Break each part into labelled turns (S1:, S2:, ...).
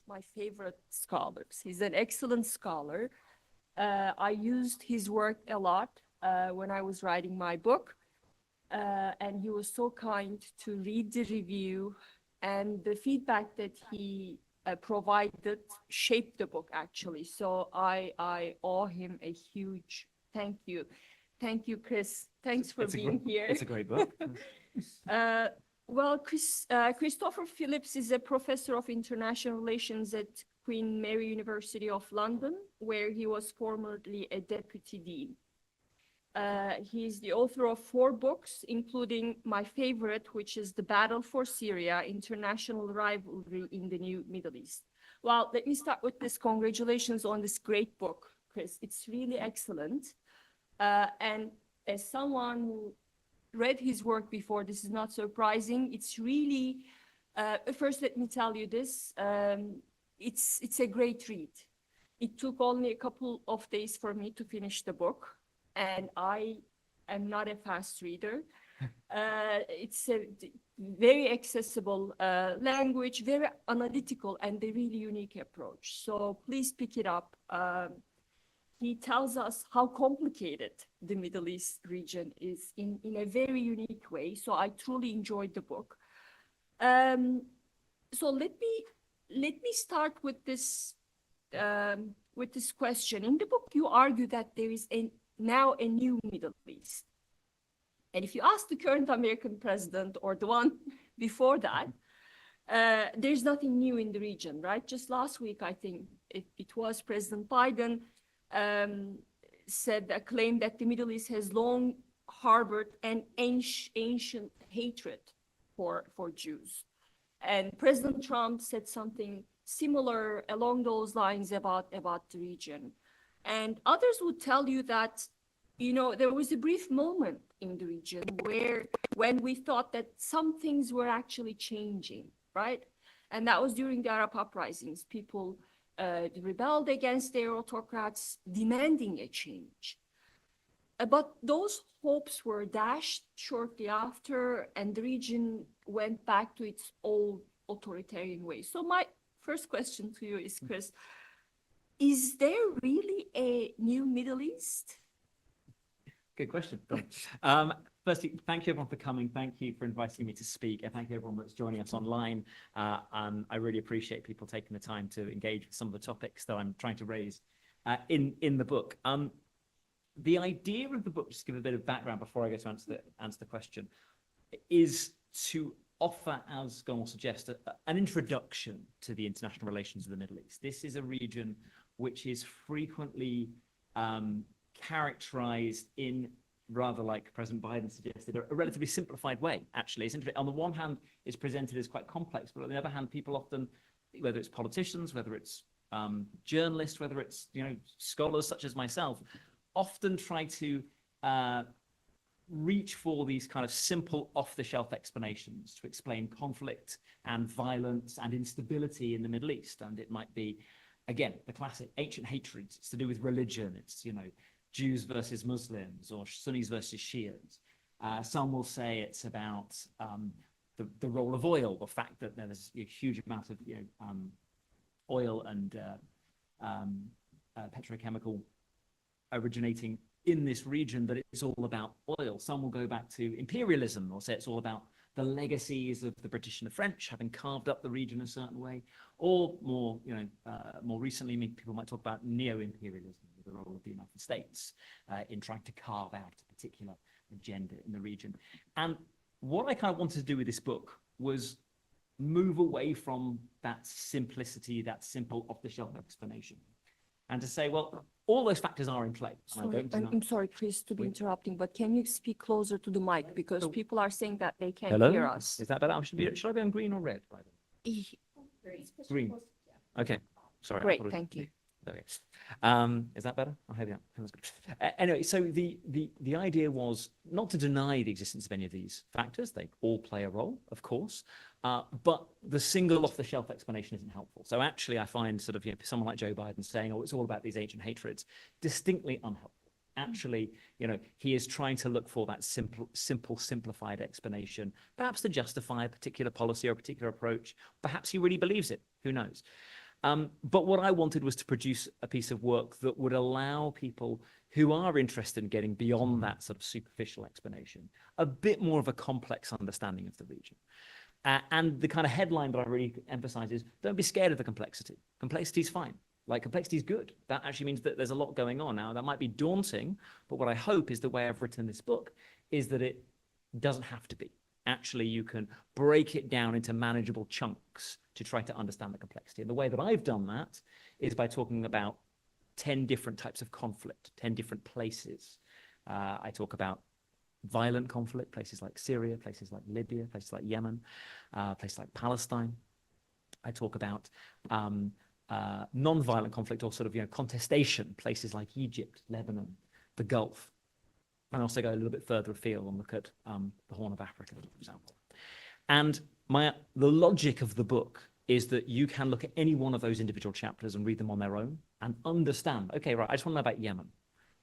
S1: my favorite scholars. He's an excellent scholar. I used his work a lot when I was writing my book. And he was so kind to read the review, and the feedback that he provided shaped the book actually. So I owe him a huge thank you. Thank you, Chris. Thanks for being here.
S2: It's a great book.
S1: Well, Christopher Phillips is a professor of international relations at Queen Mary University of London, where he was formerly a deputy dean. He's the author of 4 books, including my favorite, which is The Battle for Syria, International Rivalry in the New Middle East. Well, let me start with this. Congratulations on this great book, Chris. It's really excellent. And as someone who read his work before, this is not surprising. It's really, first let me tell you this, it's a great read. It took only a couple of days for me to finish the book, and I am not a fast reader. It's a very accessible language, very analytical, and a really unique approach. So please pick it up. He tells us how complicated the Middle East region is in a very unique way. So I truly enjoyed the book. So let me start with this question. In the book, you argue that there is now a new Middle East. And if you ask the current American president or the one before that, there's nothing new in the region, right? Just last week, I think it was President Biden claimed that the Middle East has long harbored an ancient hatred for Jews. And President Trump said something similar along those lines about the region. And others would tell you that, you know, there was a brief moment in the region when we thought that some things were actually changing, right? And that was during the Arab uprisings. People rebelled against their autocrats, demanding a change. But those hopes were dashed shortly after, and the region went back to its old authoritarian ways. So my first question to you is, Chris, is there really a new Middle East?
S2: Good question. Firstly, thank you everyone for coming. Thank you for inviting me to speak, and thank you everyone that's joining us online. I really appreciate people taking the time to engage with some of the topics that I'm trying to raise in the book. The idea of the book, just to give a bit of background before I go to answer the question, is to offer, as Gonal suggests, an introduction to the international relations of the Middle East. This is a region which is frequently characterized in, rather like President Biden suggested, a relatively simplified way, actually. It's on the one hand, it's presented as quite complex, but on the other hand, people often, whether it's politicians, whether it's journalists, whether it's, you know, scholars such as myself, often try to reach for these kind of simple off-the-shelf explanations to explain conflict and violence and instability in the Middle East. And it might be, again, the classic ancient hatreds. It's to do with religion. It's, you know, Jews versus Muslims or Sunnis versus Shias. Some will say it's about the role of oil, the fact that there's a huge amount of, you know, oil and petrochemical originating in this region, that it's all about oil. Some will go back to imperialism or say it's all about the legacies of the British and the French having carved up the region a certain way, or more, you know, more recently, people might talk about neo-imperialism, the role of the United States in trying to carve out a particular agenda in the region. And what I kind of wanted to do with this book was move away from that simplicity, that simple off-the-shelf explanation, and to say, well, all those factors are in play.
S1: I'm sorry, Chris, to be interrupting, but can you speak closer to the mic, because people are saying that they can't hear us.
S2: Is that better? Should I be on green or red? Green. Okay. Sorry.
S1: Great, thank you.
S2: Okay. Is that better? I hope that's good. Anyway, so the idea was not to deny the existence of any of these factors. They all play a role, of course, but the single off-the-shelf explanation isn't helpful. So actually, I find sort of, you know, someone like Joe Biden saying, "Oh, it's all about these ancient hatreds," distinctly unhelpful. Actually, you know, he is trying to look for that simplified explanation, perhaps to justify a particular policy or a particular approach. Perhaps he really believes it. Who knows? But what I wanted was to produce a piece of work that would allow people who are interested in getting beyond that sort of superficial explanation, a bit more of a complex understanding of the region. And the kind of headline that I really emphasize is, don't be scared of the complexity. Complexity is fine. Like, complexity is good. That actually means that there's a lot going on. Now, that might be daunting, but what I hope is the way I've written this book is that it doesn't have to be. Actually, you can break it down into manageable chunks to try to understand the complexity. And the way that I've done that is by talking about 10 different types of conflict, 10 different places. I talk about violent conflict, places like Syria, places like Libya, places like Yemen, places like Palestine. I talk about non-violent conflict, or sort of, contestation, places like Egypt, Lebanon, the Gulf. And also go a little bit further afield and look at the Horn of Africa, for example. And the logic of the book is that you can look at any one of those individual chapters and read them on their own and understand, okay, right, I just want to know about Yemen.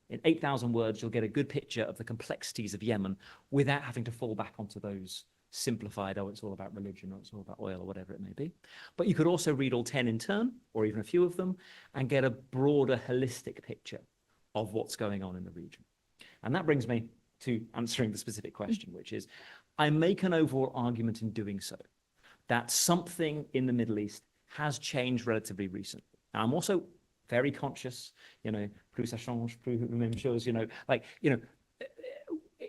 S2: In 8,000 words, you'll get a good picture of the complexities of Yemen without having to fall back onto those simplified, oh, it's all about religion, or it's all about oil, or whatever it may be. But you could also read all 10 in turn, or even a few of them, and get a broader, holistic picture of what's going on in the region. And that brings me to answering the specific question, which is, I make an overall argument in doing so, that something in the Middle East has changed relatively recently. And I'm also very conscious, plus ça change, plus la même chose,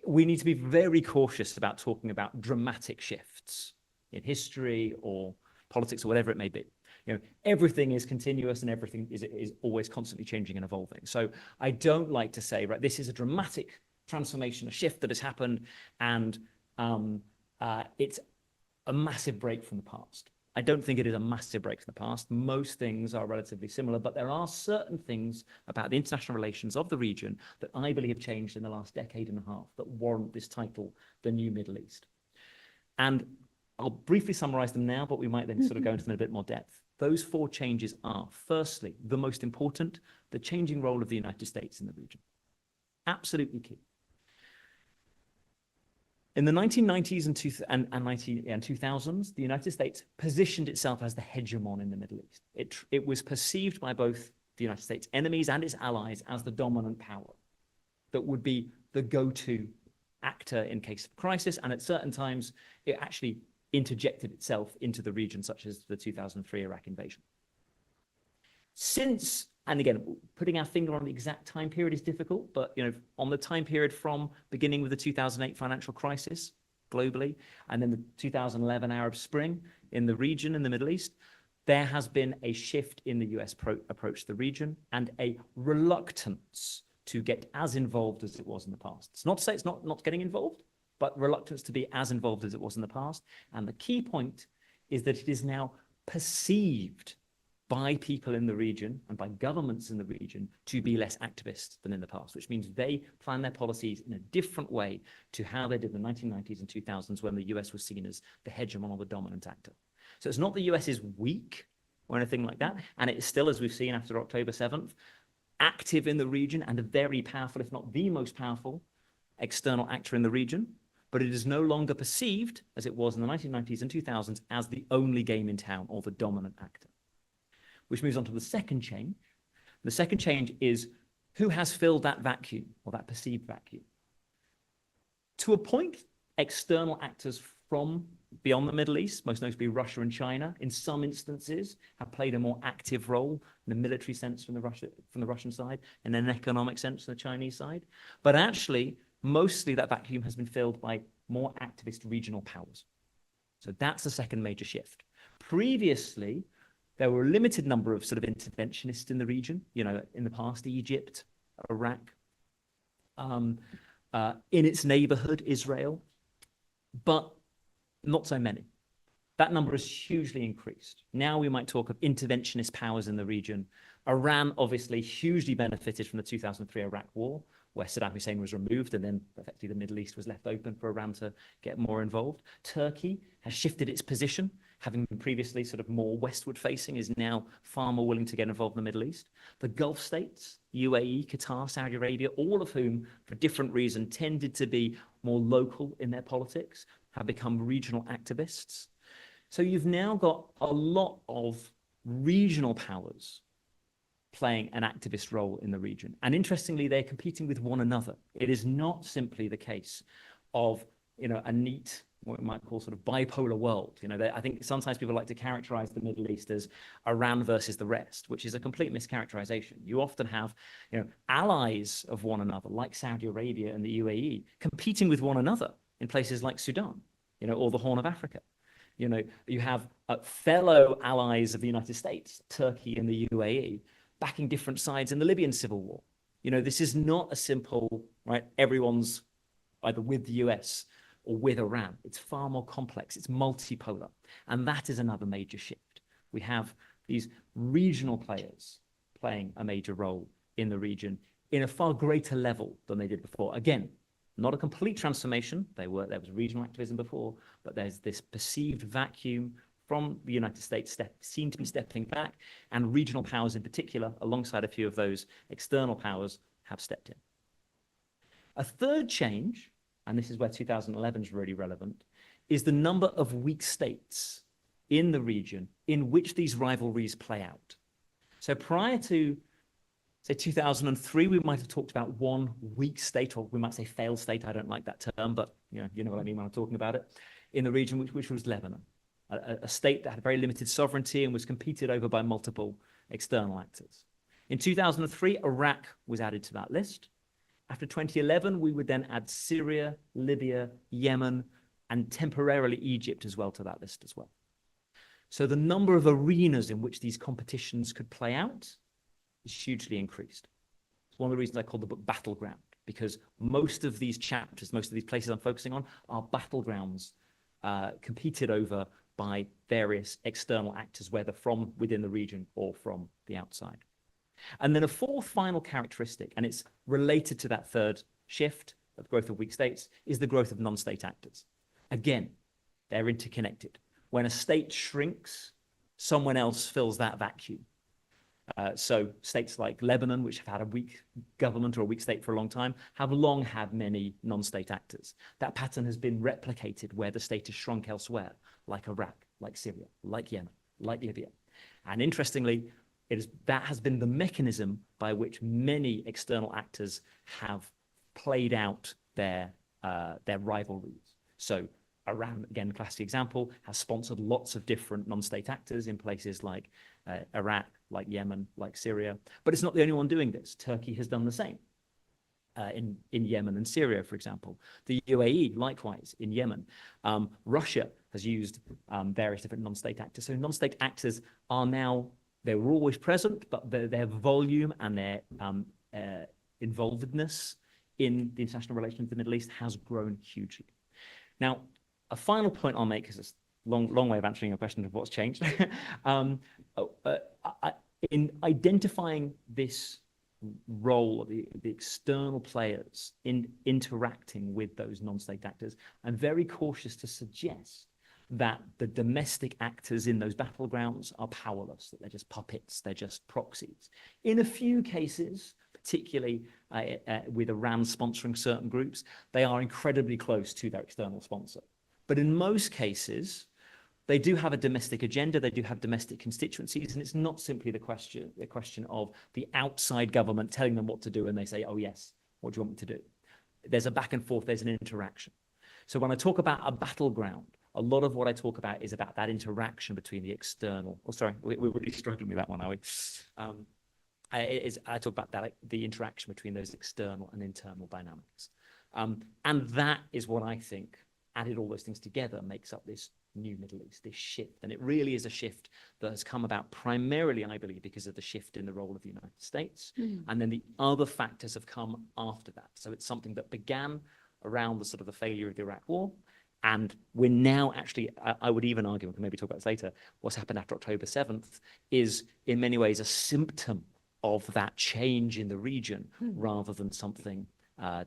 S2: we need to be very cautious about talking about dramatic shifts in history or politics or whatever it may be. Everything is continuous and everything is always constantly changing and evolving. So I don't like to say, right, this is a dramatic transformation, a shift that has happened, and it's a massive break from the past. I don't think it is a massive break from the past. Most things are relatively similar, but there are certain things about the international relations of the region that I believe have changed in the last decade and a half that warrant this title, The New Middle East. And I'll briefly summarize them now, but we might then sort of go into them in a bit more depth. Those 4 changes are, firstly, the most important, the changing role of the United States in the region. Absolutely key. In the 1990s and 2000s, the United States positioned itself as the hegemon in the Middle East. It was perceived by both the United States enemies and its allies as the dominant power that would be the go-to actor in case of crisis, and at certain times, it actually interjected itself into the region, such as the 2003 Iraq invasion. Since, and again, putting our finger on the exact time period is difficult, but on the time period from beginning with the 2008 financial crisis globally, and then the 2011 Arab Spring in the region in the Middle East, there has been a shift in the US approach to the region and a reluctance to get as involved as it was in the past. It's not to say it's not getting involved, but reluctance to be as involved as it was in the past. And the key point is that it is now perceived by people in the region and by governments in the region to be less activist than in the past, which means they plan their policies in a different way to how they did in the 1990s and 2000s when the US was seen as the hegemon or the dominant actor. So it's not the US is weak or anything like that, and it is still, as we've seen after October 7th, active in the region and a very powerful, if not the most powerful, external actor in the region. But it is no longer perceived, as it was in the 1990s and 2000s, as the only game in town or the dominant actor. Which moves on to the second change. The second change is who has filled that vacuum or that perceived vacuum. To a point, external actors from beyond the Middle East, most notably Russia and China, in some instances have played a more active role in a military sense from the Russian side and in an economic sense from the Chinese side. But actually, mostly that vacuum has been filled by more activist regional powers. So that's the second major shift. Previously, there were a limited number of sort of interventionists in the region, in the past, Egypt, Iraq, in its neighborhood, Israel, but not so many. That number has hugely increased. Now we might talk of interventionist powers in the region. Iran obviously hugely benefited from the 2003 Iraq war, where Saddam Hussein was removed and then effectively the Middle East was left open for Iran to get more involved. Turkey has shifted its position, having been previously sort of more westward facing, is now far more willing to get involved in the Middle East. The Gulf states, UAE, Qatar, Saudi Arabia, all of whom, for different reasons, tended to be more local in their politics, have become regional activists. So you've now got a lot of regional powers playing an activist role in the region. And interestingly, they're competing with one another. It is not simply the case of, a neat, what we might call sort of bipolar world. I think sometimes people like to characterize the Middle East as Iran versus the rest, which is a complete mischaracterization. You often have, allies of one another, like Saudi Arabia and the UAE, competing with one another in places like Sudan, or the Horn of Africa. You have fellow allies of the United States, Turkey and the UAE, backing different sides in the Libyan civil war. This is not a simple, right, everyone's either with the US or with Iran. It's far more complex. It's multipolar. And that is another major shift. We have these regional players playing a major role in the region in a far greater level than they did before. Again, not a complete transformation. There was regional activism before, but there's this perceived vacuum from the United States seem to be stepping back, and regional powers in particular, alongside a few of those external powers, have stepped in. A third change, and this is where 2011 is really relevant, is the number of weak states in the region in which these rivalries play out. So prior to, say, 2003, we might have talked about one weak state, or we might say failed state. I don't like that term, but you know what I mean when I'm talking about it, in the region, which was Lebanon. A state that had very limited sovereignty and was competed over by multiple external actors. In 2003, Iraq was added to that list. After 2011, we would then add Syria, Libya, Yemen, and temporarily Egypt as well to that list as well. So the number of arenas in which these competitions could play out is hugely increased. It's one of the reasons I call the book Battleground, because most of these chapters, most of these places I'm focusing on are battlegrounds competed over by various external actors, whether from within the region or from the outside. And then a fourth final characteristic, and it's related to that third shift of growth of weak states, is the growth of non-state actors. Again, they're interconnected. When a state shrinks, someone else fills that vacuum. So states like Lebanon, which have had a weak government or a weak state for a long time, have long had many non-state actors. That pattern has been replicated where the state has shrunk elsewhere, like Iraq, like Syria, like Yemen, like Libya. And interestingly, that has been the mechanism by which many external actors have played out their rivalries. So Iran, again, classic example, has sponsored lots of different non-state actors in places like Iraq, like Yemen, like Syria. But it's not the only one doing this. Turkey has done the same in Yemen and Syria, for example. The UAE, likewise, in Yemen. Russia has used various different non-state actors. So non-state actors are now, they were always present, but their volume and their involvedness in the international relations of the Middle East has grown hugely. Now, a final point I'll make, because it's a long way of answering your question of what's changed. In identifying this role of the external players in interacting with those non-state actors, I'm very cautious to suggest that the domestic actors in those battlegrounds are powerless, that they're just puppets, they're just proxies. In a few cases, particularly with Iran sponsoring certain groups, they are incredibly close to their external sponsor. But in most cases, they do have a domestic agenda, they do have domestic constituencies, and it's not simply the question of the outside government telling them what to do, and they say, oh yes, what do you want me to do? There's a back and forth, there's an interaction. So when I talk about a battleground, a lot of what I talk about is about that interaction between the external, we're really struggling with that one, are we? I talk about that, the interaction between those external and internal dynamics. And that is what I think, added all those things together, makes up this new Middle East, this shift. And it really is a shift that has come about primarily, I believe, because of the shift in the role of the United States. And then the other factors have come after that. So it's something that began around the sort of the failure of the Iraq War. And we're now actually, I would even argue, we can maybe talk about this later, what's happened after October 7th is in many ways a symptom of that change in the region rather than something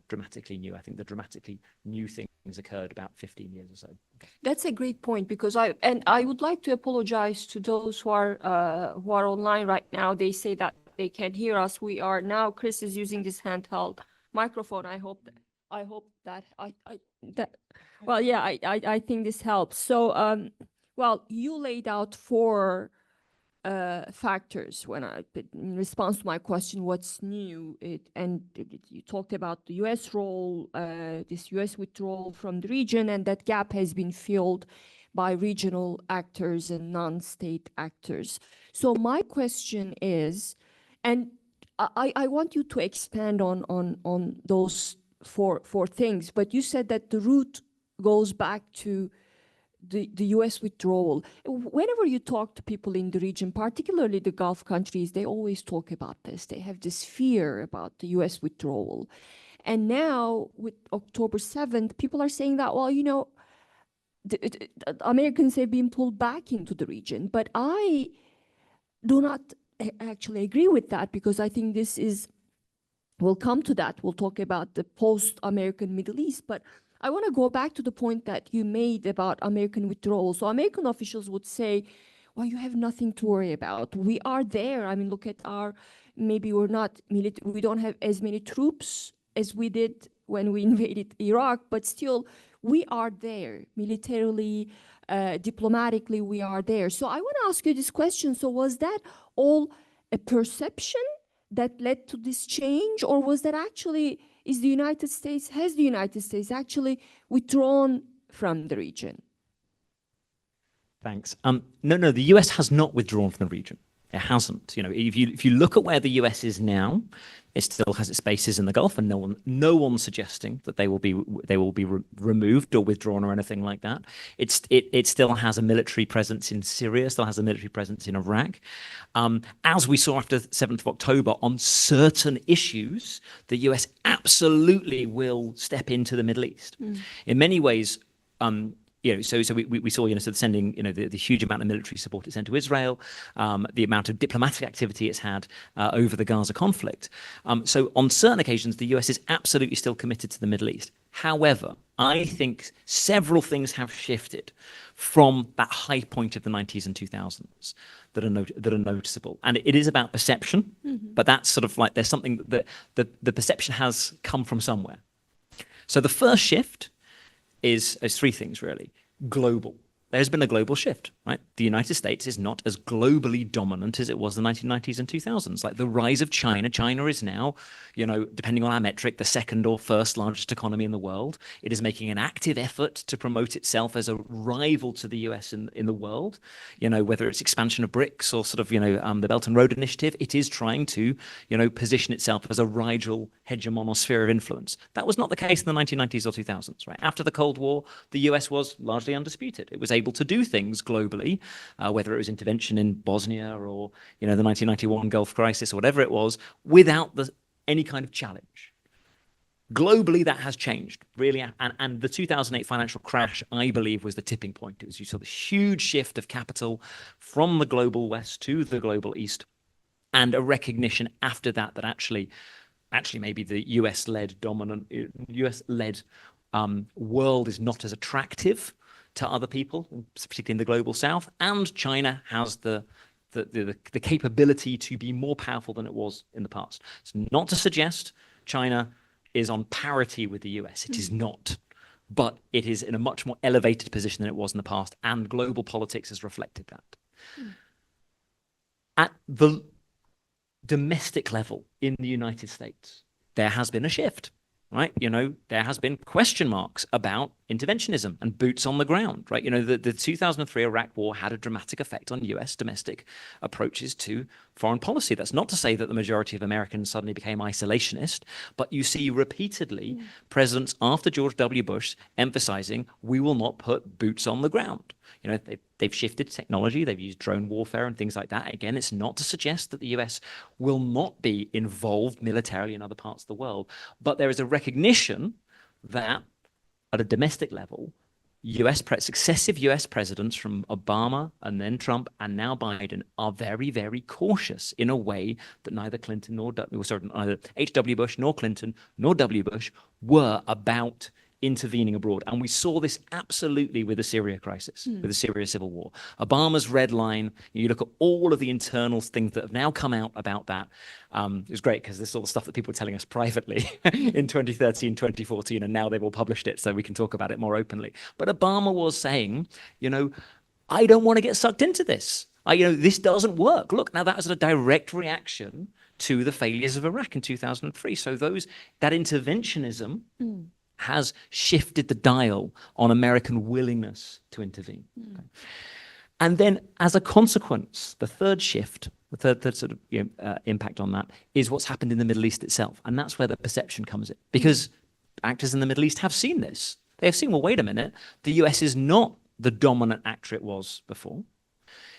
S2: dramatically new. I think the dramatically new things occurred about 15 years or so.
S1: That's a great point, because I would like to apologize to those who are online right now. They say that they can hear us. We are now, Chris is using this handheld microphone. I hope that I think this helps. So well, you laid out four factors in response to my question, what's new? You talked about the U.S. role, this U.S. withdrawal from the region, and that gap has been filled by regional actors and non-state actors. So my question is, and I want you to expand on those four things, but you said that the root goes back to the U.S. withdrawal. Whenever you talk to people in the region, particularly the Gulf countries, they always talk about this. They have this fear about the U.S. withdrawal. And now with October 7th, people are saying that, well, you know, the Americans have been pulled back into the region. But I do not actually agree with that, because I think this is, we'll come to that. We'll talk about the post-American Middle East. But I want to go back to the point that you made about American withdrawal. So American officials would say, well, you have nothing to worry about. We are there. I mean, look at maybe we don't have as many troops as we did when we invaded Iraq, but still we are there militarily, diplomatically, we are there. So I want to ask you this question. So was that all a perception that led to this change, or was that actually, has the United States actually withdrawn from the region?
S2: Thanks. No, the US has not withdrawn from the region. It hasn't. You know, if you look at where the US is now, it still has its bases in the Gulf, and no one's suggesting that they will be removed or withdrawn or anything like that. It still has a military presence in Syria, still has a military presence in Iraq. As we saw after 7th of October, on certain issues, the US absolutely will step into the Middle East. In many ways, you know, so we saw, you know, so sending, you know, the huge amount of military support it sent to Israel, the amount of diplomatic activity it's had over the Gaza conflict. So on certain occasions, the US is absolutely still committed to the Middle East. However, I think several things have shifted from that high point of the 90s and 2000s that are noticeable. And it is about perception, but that's sort of like, there's something that the perception has come from somewhere. So the first shift is three things, really. Global. There's been a global shift, right? The United States is not as globally dominant as it was in the 1990s and 2000s. Like the rise of China. China is now, you know, depending on our metric, the second or first largest economy in the world. It is making an active effort to promote itself as a rival to the US in the world. You know, whether it's expansion of BRICS or sort of, you know, the Belt and Road Initiative, it is trying to, you know, position itself as a rival hegemon or sphere of influence. That was not the case in the 1990s or 2000s, right? After the Cold War, the US was largely undisputed. It was able to do things globally, whether it was intervention in Bosnia or, you know, the 1991 Gulf crisis or whatever it was, without any kind of challenge. Globally, that has changed, really. And the 2008 financial crash, I believe, was the tipping point. It was, you saw the huge shift of capital from the global West to the global East, and a recognition after that that actually maybe the US-led world is not as attractive to other people, particularly in the global South, and China has the capability to be more powerful than it was in the past. It's not to suggest China is on parity with the US. It is not, but it is in a much more elevated position than it was in the past, and global politics has reflected that. At the domestic level in the United States, there has been a shift. Right, you know, there has been question marks about interventionism and boots on the ground, right? You know, the 2003 Iraq war had a dramatic effect on US domestic approaches to foreign policy. That's not to say that the majority of Americans suddenly became isolationist, but you see repeatedly presidents after George W. Bush emphasizing, we will not put boots on the ground. You know, they've shifted technology. They've used drone warfare and things like that. Again, it's not to suggest that the US will not be involved militarily in other parts of the world, but there is a recognition that at a domestic level, successive US presidents from Obama and then Trump and now Biden are very, very cautious in a way that neither H.W. Bush nor Clinton nor W. Bush were about intervening abroad. And we saw this absolutely with the Syria crisis, with the Syria civil war. Obama's red line, you look at all of the internal things that have now come out about that. It was great because this is all the stuff that people were telling us privately in 2013, 2014, and now they've all published it so we can talk about it more openly. But Obama was saying, you know, I don't want to get sucked into this. This doesn't work. Look, now that was a direct reaction to the failures of Iraq in 2003. So that interventionism has shifted the dial on American willingness to intervene. Okay. And then, as a consequence, the third shift, the third sort of impact on that is what's happened in the Middle East itself, and that's where the perception comes in. Because actors in the Middle East have seen this. They have seen, well, wait a minute, the US is not the dominant actor it was before.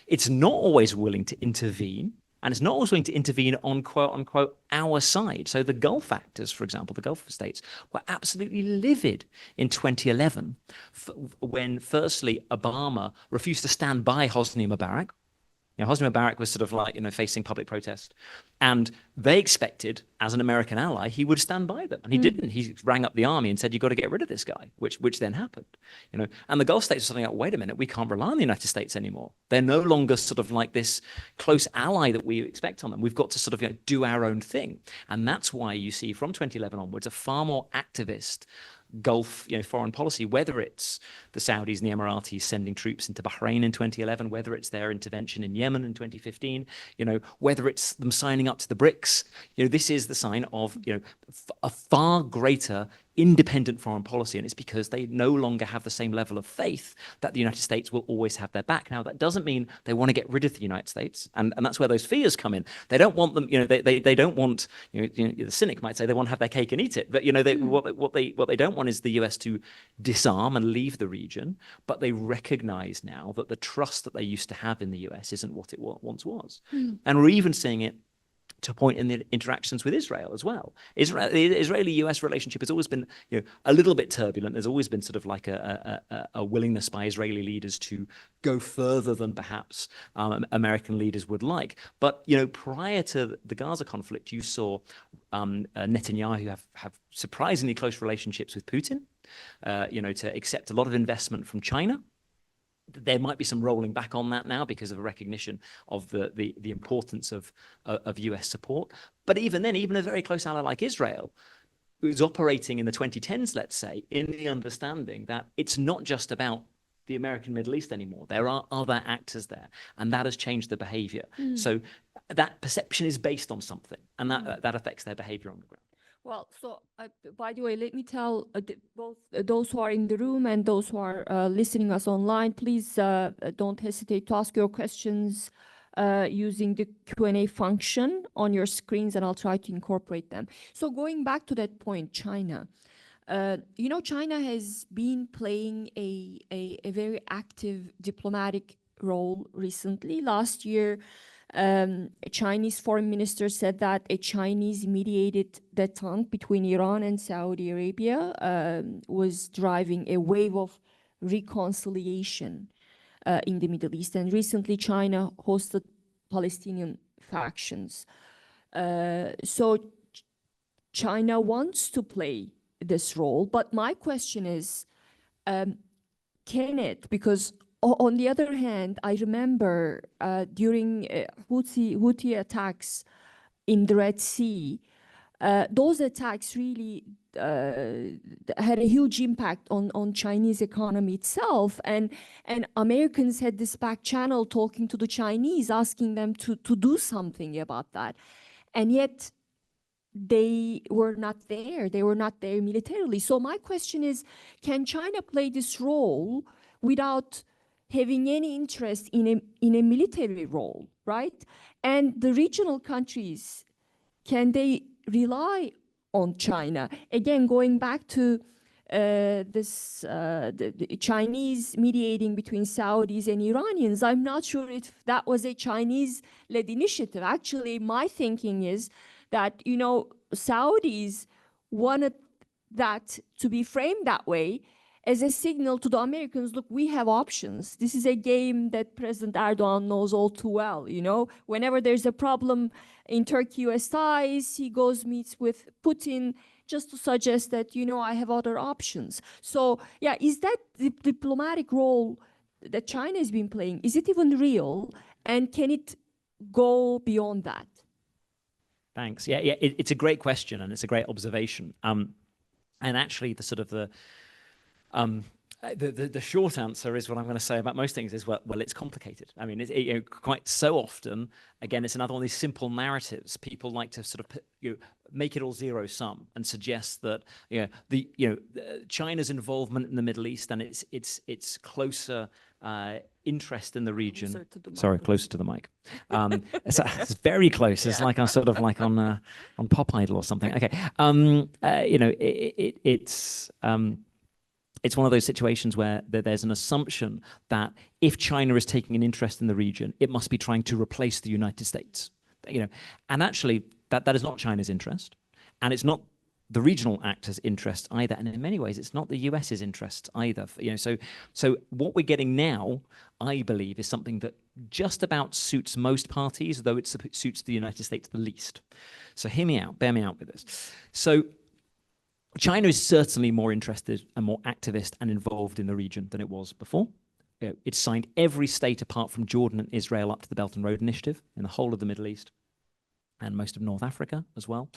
S2: It's not always willing to intervene, and it's not always willing to intervene on quote unquote our side. So the Gulf actors, for example, the Gulf states, were absolutely livid in 2011 when, firstly, Obama refused to stand by Hosni Mubarak. Hosni Mubarak was sort of like, facing public protest. And they expected, as an American ally, he would stand by them. And he didn't. He rang up the army and said, you've got to get rid of this guy, which then happened. And the Gulf states were something like, wait a minute, we can't rely on the United States anymore. They're no longer sort of like this close ally that we expect on them. We've got to sort of do our own thing. And that's why you see from 2011 onwards a far more activist Gulf, foreign policy, whether it's the Saudis and the Emiratis sending troops into Bahrain in 2011, whether it's their intervention in Yemen in 2015, whether it's them signing up to the BRICS, this is the sign of, a far greater independent foreign policy. And it's because they no longer have the same level of faith that the United States will always have their back. Now, that doesn't mean they want to get rid of the United States. And that's where those fears come in. They don't want them, they don't want, the cynic might say they want to have their cake and eat it. But, what they don't want is the US to disarm and leave the region. But they recognize now that the trust that they used to have in the US isn't what it once was. And we're even seeing it to a point in the interactions with Israel as well. The Israeli-US relationship has always been, a little bit turbulent. There's always been sort of like a willingness by Israeli leaders to go further than perhaps American leaders would like. But, prior to the Gaza conflict, you saw Netanyahu have surprisingly close relationships with Putin, to accept a lot of investment from China. There might be some rolling back on that now because of a recognition of the importance of US support. But even then, even a very close ally like Israel, who's operating in the 2010s, let's say, in the understanding that it's not just about the American Middle East anymore. There are other actors there, and that has changed the behavior. So that perception is based on something, and that affects their behavior on the ground.
S1: Well, so by the way, let me tell both those who are in the room and those who are listening us online, please don't hesitate to ask your questions using the Q&A function on your screens, and I'll try to incorporate them. So going back to that point, China. China has been playing a very active diplomatic role recently. Last year, a Chinese foreign minister said that a Chinese-mediated détente between Iran and Saudi Arabia was driving a wave of reconciliation in the Middle East. And recently, China hosted Palestinian factions. So China wants to play this role. But my question is, can it? Because on the other hand, I remember during Houthi attacks in the Red Sea, those attacks really had a huge impact on Chinese economy itself. And Americans had this back channel talking to the Chinese, asking them to do something about that. And yet, they were not there. They were not there militarily. So my question is, can China play this role without having any interest in a military role, right? And the regional countries, can they rely on China? Again, going back to the Chinese mediating between Saudis and Iranians, I'm not sure if that was a Chinese-led initiative. Actually, my thinking is that, Saudis wanted that to be framed that way as a signal to the Americans, look, we have options. This is a game that President Erdogan knows all too well, Whenever there's a problem in Turkey-US ties, he goes, meets with Putin just to suggest that, I have other options. So, yeah, is that the diplomatic role that China has been playing? Is it even real? And can it go beyond that?
S2: Thanks. Yeah, it's a great question, and it's a great observation. And actually, The short answer is what I'm going to say about most things is, well, it's complicated. I mean, quite so often, again, it's another one of these simple narratives. People like to sort of make it all zero sum and suggest that China's involvement in the Middle East and its interest in the region. Closer to the mic. It's very close. It's like I'm sort of like on Pop Idol or something. Okay. It's one of those situations where there's an assumption that if China is taking an interest in the region, it must be trying to replace the United States. And actually that is not China's interest, and it's not the regional actors' interest either. And in many ways, it's not the US's interest either. So what we're getting now, I believe, is something that just about suits most parties, though it suits the United States the least. So hear me out, bear me out with this. So China is certainly more interested and more activist and involved in the region than it was before. It's signed every state apart from Jordan and Israel up to the Belt and Road Initiative in the whole of the Middle East and most of North Africa as well.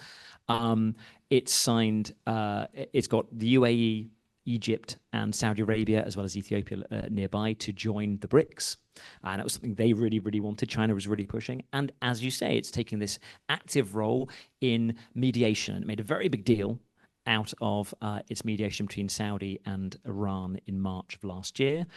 S2: It's signed, it's got the UAE, Egypt, and Saudi Arabia, as well as Ethiopia nearby, to join the BRICS. And it was something they really, really wanted. China was really pushing. And as you say, it's taking this active role in mediation. It made a very big deal out of its mediation between Saudi and Iran in March of last year.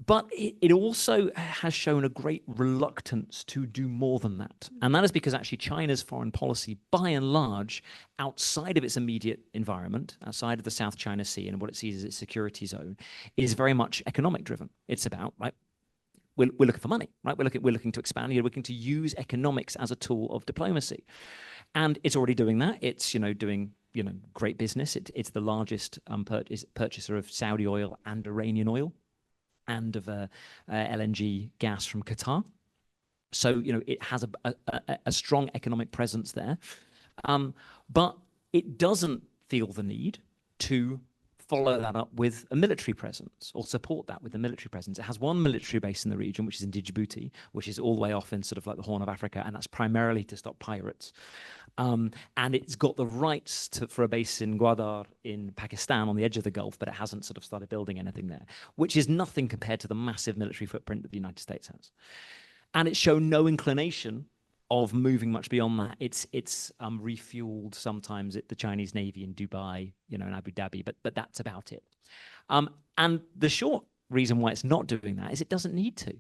S2: But it also has shown a great reluctance to do more than that. And that is because actually China's foreign policy, by and large, outside of its immediate environment, outside of the South China Sea and what it sees as its security zone, is very much economic driven. It's about, right, we're looking for money, right? We're looking to expand. We're looking to use economics as a tool of diplomacy. And it's already doing that. It's, doing, great business. It's the largest purchaser of Saudi oil and Iranian oil and of LNG gas from Qatar. So, it has a strong economic presence there. But it doesn't feel the need to follow that up with a military presence or support that with a military presence. It has one military base in the region, which is in Djibouti, which is all the way off in sort of like the Horn of Africa, and that's primarily to stop pirates. And it's got the rights for a base in Gwadar in Pakistan on the edge of the Gulf, but it hasn't sort of started building anything there, which is nothing compared to the massive military footprint that the United States has. And it's shown no inclination of moving much beyond that. It's refueled sometimes at the Chinese Navy in Dubai, in Abu Dhabi, but that's about it. And the short reason why it's not doing that is it doesn't need to,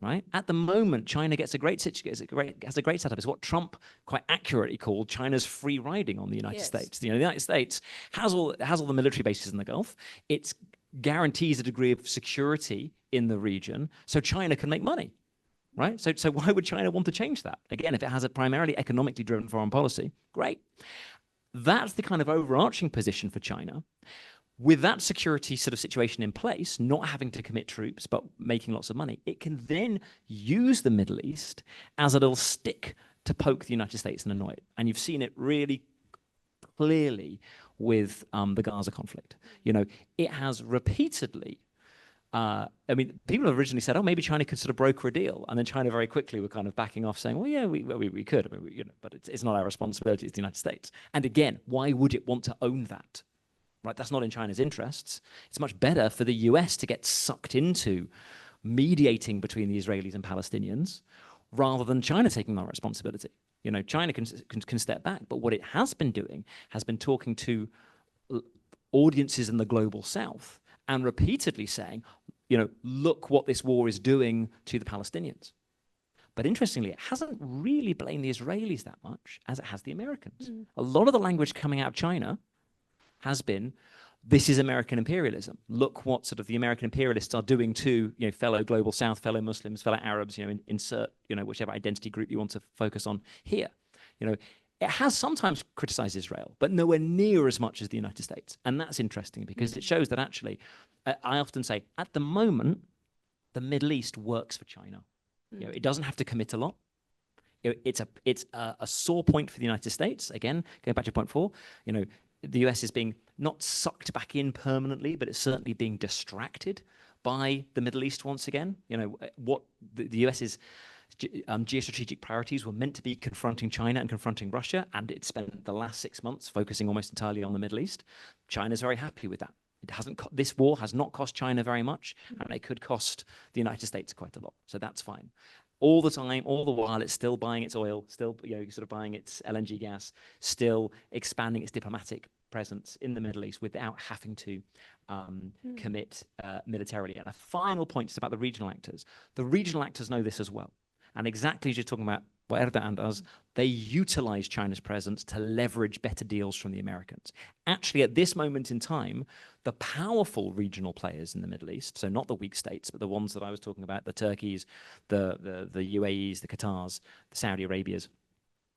S2: right? At the moment, China has a great setup. It's what Trump quite accurately called China's free riding on the United States. The United States has all the military bases in the Gulf. It guarantees a degree of security in the region, so China can make money. Right? So why would China want to change that? Again, if it has a primarily economically driven foreign policy, great. That's the kind of overarching position for China. With that security sort of situation in place, not having to commit troops, but making lots of money, it can then use the Middle East as a little stick to poke the United States and annoy it. And you've seen it really clearly with the Gaza conflict. It has repeatedly people originally said, maybe China could sort of broker a deal. And then China very quickly were kind of backing off saying, well, yeah, we could. But it's not our responsibility. It's the United States. And again, why would it want to own that? Right? That's not in China's interests. It's much better for the US to get sucked into mediating between the Israelis and Palestinians rather than China taking that responsibility. China can step back. But what it has been doing has been talking to audiences in the global South and repeatedly saying, look what this war is doing to the Palestinians. But interestingly, it hasn't really blamed the Israelis that much as it has the Americans. A lot of the language coming out of China has been, this is American imperialism. Look what sort of the American imperialists are doing to fellow global South, fellow Muslims, fellow Arabs, insert whichever identity group you want to focus on here. It has sometimes criticized Israel, but nowhere near as much as the United States. And that's interesting because it shows that actually, I often say, at the moment, the Middle East works for China. It doesn't have to commit a lot. It's a sore point for the United States. Again, going back to point 4, the US is being not sucked back in permanently, but it's certainly being distracted by the Middle East once again. What the US's geostrategic priorities were meant to be confronting China and confronting Russia, and it spent the last 6 months focusing almost entirely on the Middle East. China's very happy with that. It hasn't. This war has not cost China very much, and it could cost the United States quite a lot. So that's fine. All the time, all the while, it's still buying its oil, still sort of buying its LNG gas, still expanding its diplomatic presence in the Middle East without having to commit militarily. And a final point is about the regional actors. The regional actors know this as well. And exactly as you're talking about what Erdogan does, they utilize China's presence to leverage better deals from the Americans. Actually, at this moment in time, the powerful regional players in the Middle East, so not the weak states, but the ones that I was talking about, the Turkeys, the UAEs, the Qatars, the Saudi Arabias,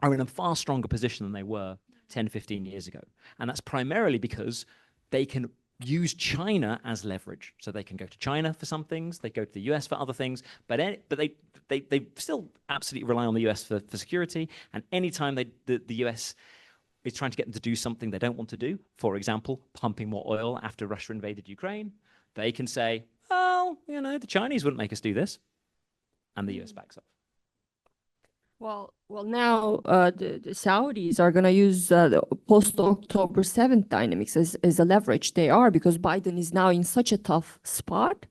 S2: are in a far stronger position than they were 10, 15 years ago. And that's primarily because they can use China as leverage. So they can go to China for some things, they go to the US for other things, but they still absolutely rely on the US for security. And anytime the US is trying to get them to do something they don't want to do, for example, pumping more oil after Russia invaded Ukraine, they can say, oh, the Chinese wouldn't make us do this. And the US backs off.
S1: Well, now the Saudis are going to use the post-October 7th dynamics as a leverage. They are, because Biden is now in such a tough spot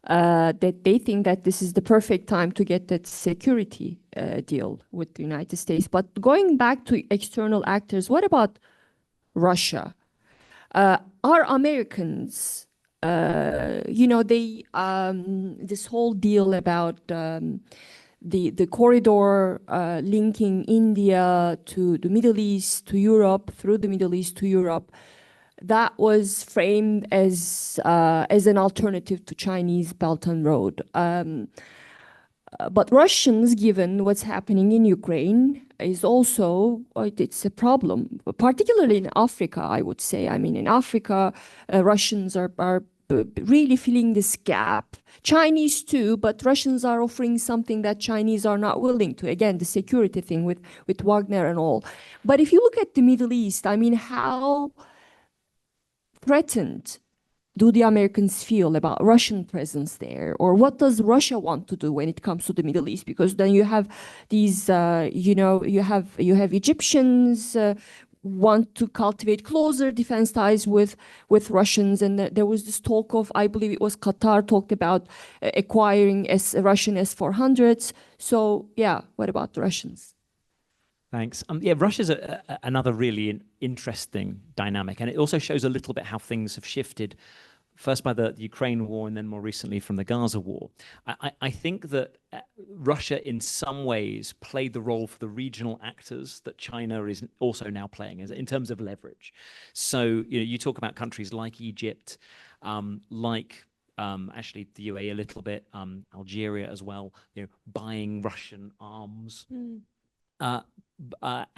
S1: that they think that this is the perfect time to get that security deal with the United States. But going back to external actors, what about Russia? Are Americans, this whole deal about the corridor linking India to the Middle East to Europe, through the Middle East to Europe, that was framed as an alternative to Chinese Belt and Road. But Russians, given what's happening in Ukraine, is also, it's a problem, particularly in Africa, I would say. I mean, in Africa, Russians are really filling this gap. Chinese too, but Russians are offering something that Chinese are not willing to. Again, the security thing with Wagner and all. But if you look at the Middle East, I mean, how threatened do the Americans feel about Russian presence there? Or what does Russia want to do when it comes to the Middle East? Because then you have these, you have Egyptians want to cultivate closer defense ties with Russians, and there was this talk of, I believe it was Qatar, talked about acquiring Russian S-400s. So yeah, what about the Russians?
S2: Thanks. Yeah, Russia's another really interesting dynamic, and it also shows a little bit how things have shifted, first by the Ukraine war and then more recently from the Gaza war. I think that Russia in some ways played the role for the regional actors that China is also now playing in terms of leverage. So you talk about countries like Egypt, actually the UAE a little bit, Algeria as well, buying Russian arms.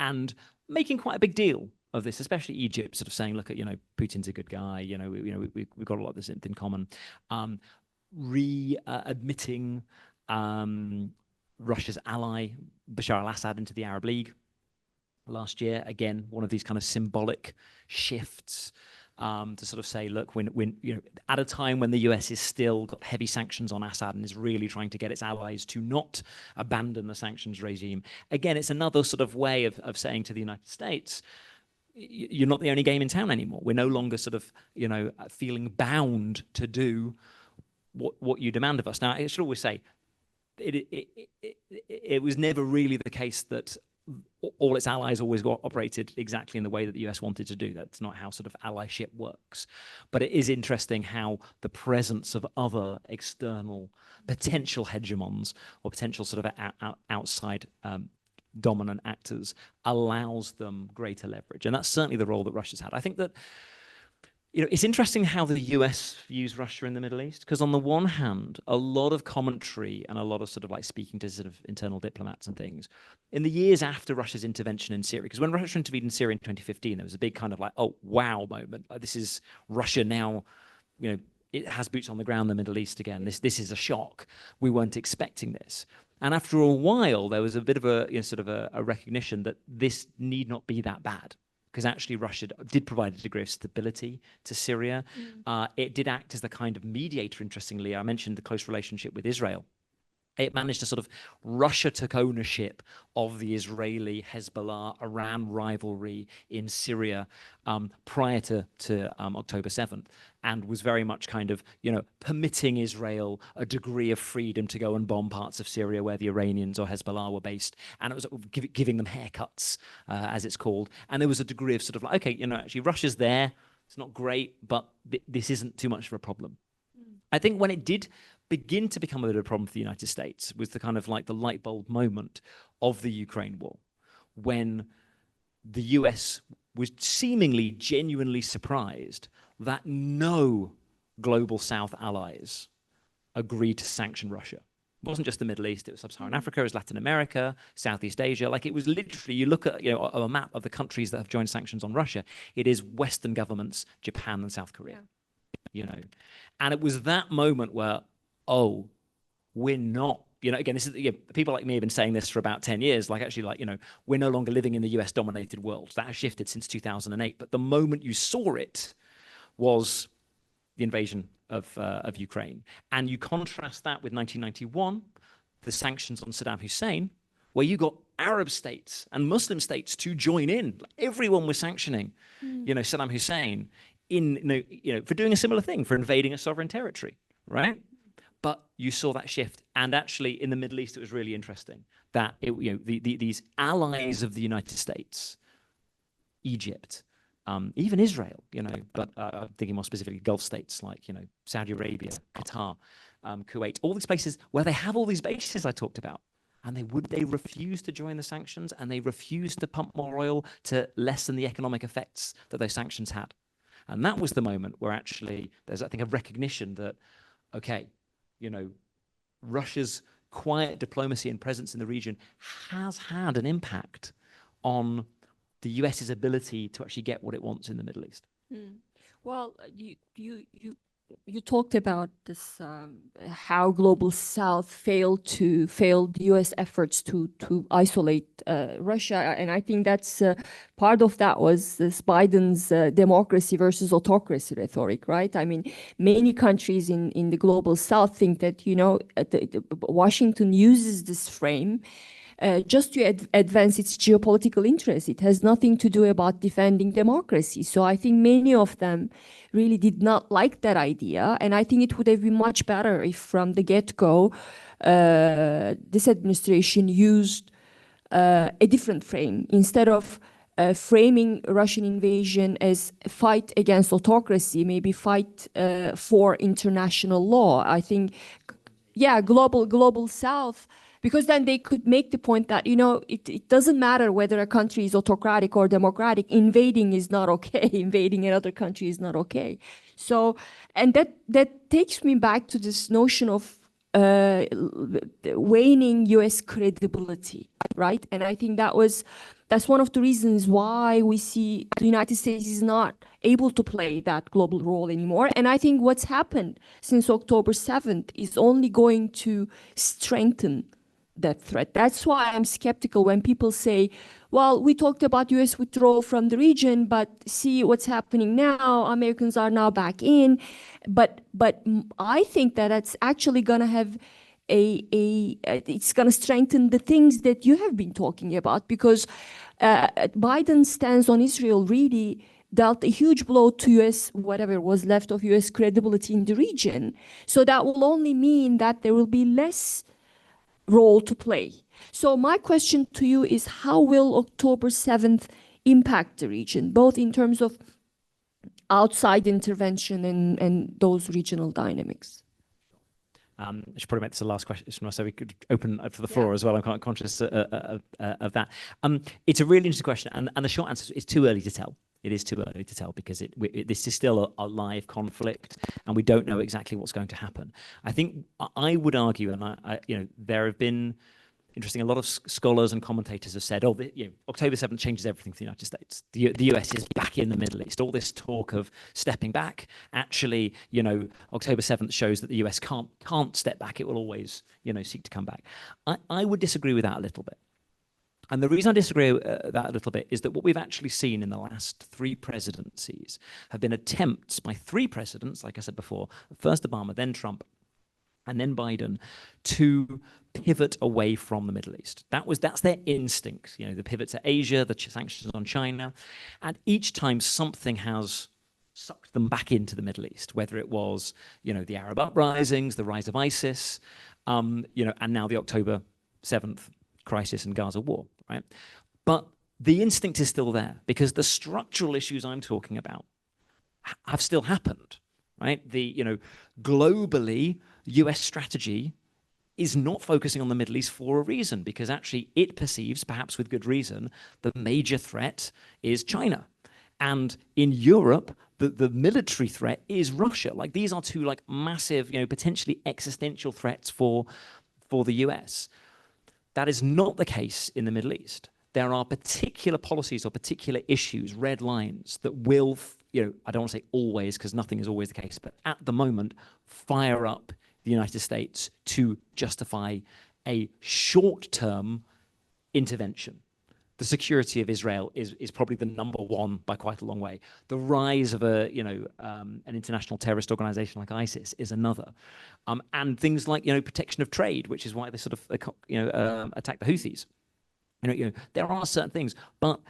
S2: And making quite a big deal of this, especially Egypt, sort of saying, look, Putin's a good guy, we've got a lot of this in common. Admitting Russia's ally, Bashar al-Assad, into the Arab League last year. Again, one of these kind of symbolic shifts to sort of say, look, when at a time when the US has still got heavy sanctions on Assad and is really trying to get its allies to not abandon the sanctions regime. Again, it's another sort of way of saying to the United States, you're not the only game in town anymore. We're no longer sort of, feeling bound to do what you demand of us. Now, I should always say, it was never really the case that all its allies always operated exactly in the way that the US wanted to do. That's not how sort of allyship works. But it is interesting how the presence of other external potential hegemons or potential sort of outside dominant actors allows them greater leverage. And that's certainly the role that Russia's had. I think that it's interesting how the US views Russia in the Middle East, because on the one hand, a lot of commentary and a lot of sort of like speaking to sort of internal diplomats and things in the years after Russia's intervention in Syria, because when Russia intervened in Syria in 2015, there was a big kind of like, oh, wow moment. Like, this is Russia now, it has boots on the ground in the Middle East again. This is a shock. We weren't expecting this. And after a while, there was a bit of a sort of a recognition that this need not be that bad, because actually Russia did provide a degree of stability to Syria. It did act as the kind of mediator, interestingly. I mentioned the close relationship with Israel. It managed to sort of, Russia took ownership of the Israeli-Hezbollah-Iran rivalry in Syria prior to October 7th. and was very much kind of, permitting Israel a degree of freedom to go and bomb parts of Syria where the Iranians or Hezbollah were based. And it was giving them haircuts, as it's called. And there was a degree of sort of like, okay, actually Russia's there. It's not great, but this isn't too much of a problem. I think when it did begin to become a bit of a problem for the United States was the kind of like the light bulb moment of the Ukraine war, when the US was seemingly genuinely surprised that no global South allies agreed to sanction Russia. It wasn't just the Middle East, it was Sub-Saharan Africa, it was Latin America, Southeast Asia. Like it was literally, you look at a map of the countries that have joined sanctions on Russia, it is Western governments, Japan and South Korea. And it was that moment where, oh, we're not, again, this is, people like me have been saying this for about 10 years, like actually, like, we're no longer living in the US dominated world. That has shifted since 2008. But the moment you saw it was the invasion of Ukraine. And you contrast that with 1991, the sanctions on Saddam Hussein, where you got Arab states and Muslim states to join in. Everyone was sanctioning, Saddam Hussein for doing a similar thing, for invading a sovereign territory, right? But you saw that shift, and actually in the Middle East, it was really interesting that these allies of the United States, Egypt, even Israel, but I'm thinking more specifically Gulf states like Saudi Arabia, Qatar, Kuwait, all these places where they have all these bases I talked about, and they refused to join the sanctions, and they refused to pump more oil to lessen the economic effects that those sanctions had. And that was the moment where actually there's, I think, a recognition that, okay, Russia's quiet diplomacy and presence in the region has had an impact on the US's ability to actually get what it wants in the Middle East.
S1: Well, you talked about this, how global South failed the U.S. efforts to isolate Russia, and I think that's part of that was this Biden's democracy versus autocracy rhetoric, right? I mean, many countries in the global South think that Washington uses this frame just to advance its geopolitical interests. It has nothing to do about defending democracy. So I think many of them really did not like that idea. And I think it would have been much better if from the get-go, this administration used a different frame. Instead of framing Russian invasion as a fight against autocracy, maybe fight for international law. I think, yeah, global South, because then they could make the point that, it doesn't matter whether a country is autocratic or democratic, invading is not okay. Invading another country is not okay. So, and that takes me back to this notion of waning US credibility, right? And I think that's one of the reasons why we see the United States is not able to play that global role anymore. And I think what's happened since October 7th is only going to strengthen that threat. That's why I'm skeptical when people say, well, we talked about US withdrawal from the region, but see what's happening now. Americans are now back in. But I think that it's actually going to have it's going to strengthen the things that you have been talking about, because Biden's stance on Israel really dealt a huge blow to US, whatever was left of US credibility in the region. So that will only mean that there will be less role to play. So my question to you is, how will October 7th impact the region, both in terms of outside intervention and those regional dynamics?
S2: I should probably make this the last question, so we could open up for the floor as well. I'm quite conscious of that. It's a really interesting question, and the short answer is it's too early to tell. It is too early to tell because this is still a live conflict, and we don't know exactly what's going to happen. I think I would argue, and there have been interesting. A lot of scholars and commentators have said, October 7th changes everything for the United States. The US is back in the Middle East. All this talk of stepping back, actually, October 7th shows that the US can't step back. It will always, seek to come back. I would disagree with that a little bit. And the reason I disagree with that a little bit is that what we've actually seen in the last 3 presidencies have been attempts by 3 presidents, like I said before, first Obama, then Trump, and then Biden, to pivot away from the Middle East. That's their instinct, the pivot to Asia, the sanctions on China, and each time something has sucked them back into the Middle East, whether it was, the Arab uprisings, the rise of ISIS, and now the October 7th crisis and Gaza war, right? But the instinct is still there because the structural issues I'm talking about have still happened, right? Globally, US strategy is not focusing on the Middle East for a reason, because actually it perceives, perhaps with good reason, the major threat is China. And in Europe, the military threat is Russia. Like, these are two massive, potentially existential threats for the US. That is not the case in the Middle East. There are particular policies or particular issues, red lines, that will, I don't want to say always, because nothing is always the case, but at the moment, fire up the United States to justify a short-term intervention. The security of Israel is probably the number one by quite a long way. The rise of an international terrorist organization like ISIS is another, and things like protection of trade, which is why they sort of attack the Houthis. There are certain things, but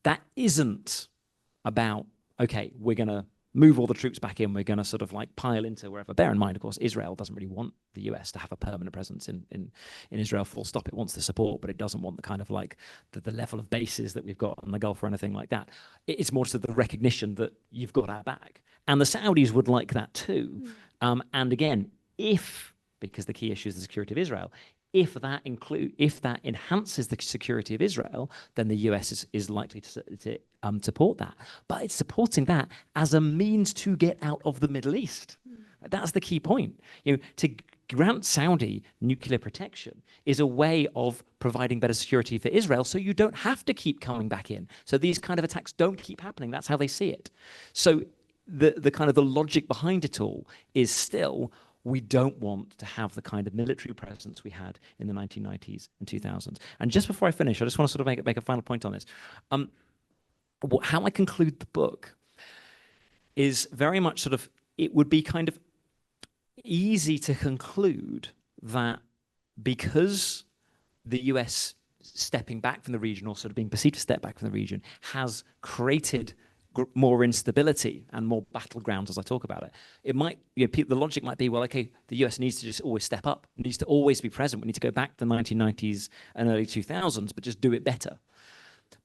S2: that isn't about, okay, we're going to move all the troops back in, we're going to sort of pile into wherever. Bear in mind, of course, Israel doesn't really want the US to have a permanent presence in Israel, full stop. It wants the support, but it doesn't want the kind of the level of bases that we've got on the Gulf or anything like that. It's more to the recognition that you've got our back. And the Saudis would like that too. And again, because the key issue is the security of Israel, if that enhances the security of Israel, then the US is likely to support that. But it's supporting that as a means to get out of the Middle East. That's the key point. To grant Saudi nuclear protection is a way of providing better security for Israel, so you don't have to keep coming back in. So these kind of attacks don't keep happening. That's how they see it. So the kind of the logic behind it all is still, we don't want to have the kind of military presence we had in the 1990s and 2000s. And just before I finish, I just want to sort of make a final point on this. How I conclude the book is very much sort of, it would be kind of easy to conclude that because the US stepping back from the region, or sort of being perceived to step back from the region, has created more instability and more battlegrounds as I talk about it. It might, the logic might be, well, okay, the US needs to just always step up, needs to always be present. We need to go back to the 1990s and early 2000s, but just do it better.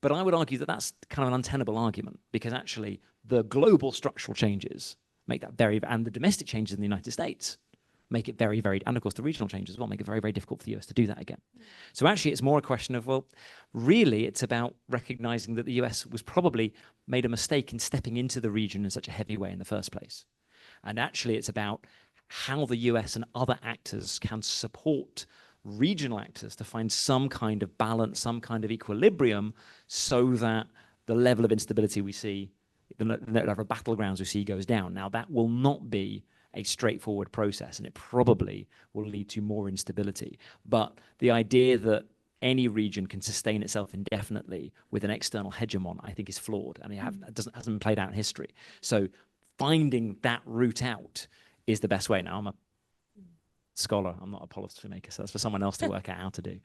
S2: But I would argue that that's kind of an untenable argument, because actually the global structural changes make that and the domestic changes in the United States make it very, very, and of course the regional changes as well, make it very, very difficult for the US to do that again. So actually it's more a question of, well, really it's about recognizing that the US was probably made a mistake in stepping into the region in such a heavy way in the first place. And actually it's about how the US and other actors can support regional actors to find some kind of balance, some kind of equilibrium, so that the level of instability we see, the level of battlegrounds we see goes down. Now that will not be a straightforward process, and it probably will lead to more instability. But the idea that any region can sustain itself indefinitely with an external hegemon, I think, is flawed, and it hasn't been played out in history. So finding that route out is the best way. Now, I'm a scholar, I'm not a policy maker, so that's for someone else to work out how to do.